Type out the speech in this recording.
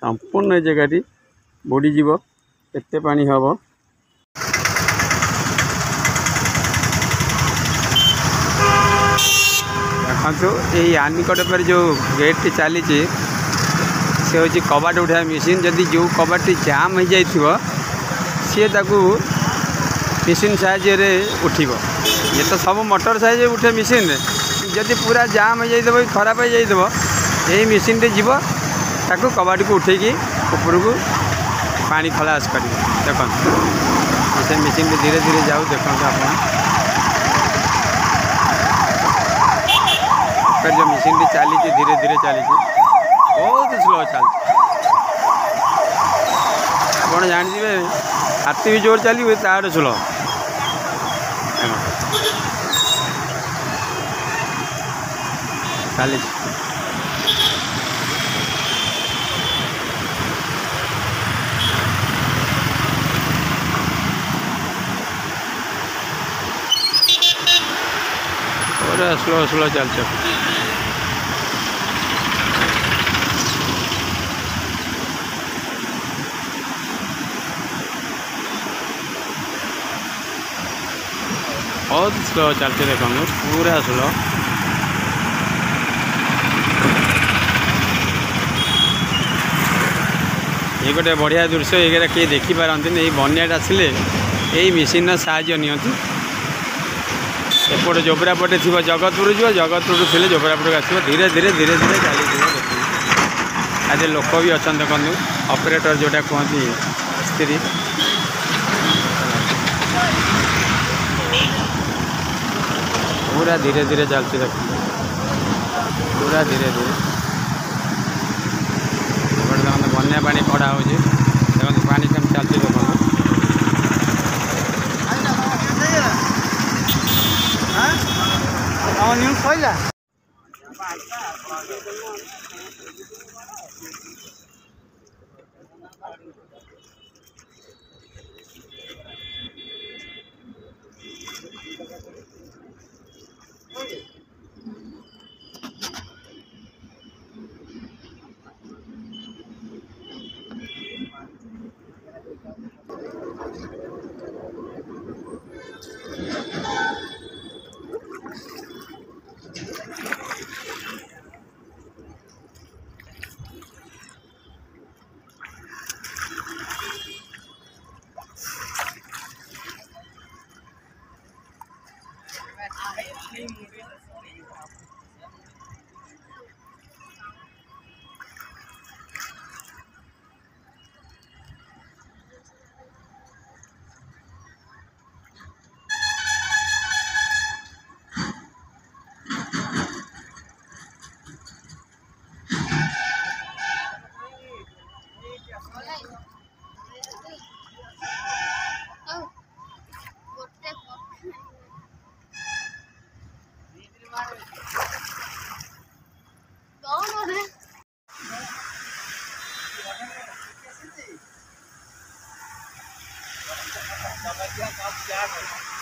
संपूर्ण जगह बुड़ीज एते पानी हम देखो यही आनिकट पर जो गेट टी चली से हूँ कबाट उठा मेसीन जदि जो कबाट जाम हो जाए सी मेसीन साहाଯ୍य उठिब ये तो सब मोटर साहाଯ୍य उठे मेसीन जदि पूरा जाम हो जाए खराब हो जाए यही मेसीन टे जीव ताकू कबाट को उठेकी ऊपर को पानी खलास कर देखो से मेसीन टे धीरे धीरे जाऊ देखो आप जो मेसीन टी चली धीरे धीरे चली बहुत स्लो चल आप जानते हाथी भी जोर चली तार स्लो चली पूरा स्लो स्लो चलते बहुत स्लो चलते देखो पूरा स्लो ये गोटे बढ़िया दृश्य ये किए देखिपारती नहीं बन्या आसिले यही मेसीन साहाଯ୍य नियंती एपटे जोबरा पटे थी जगतपुर जीव जगतपुर थे जोबरापुर आसो धीरे धीरे धीरे धीरे चली देखिए आज लोक भी अच्छा देखते ऑपरेटर जोटा कहती स्त्री पूरा धीरे धीरे चलती देख पूरा धीरे धीरे देखते बन्या पानी खड़ा हो देखते पानी कम चलती देखो न्यूज कहला क्या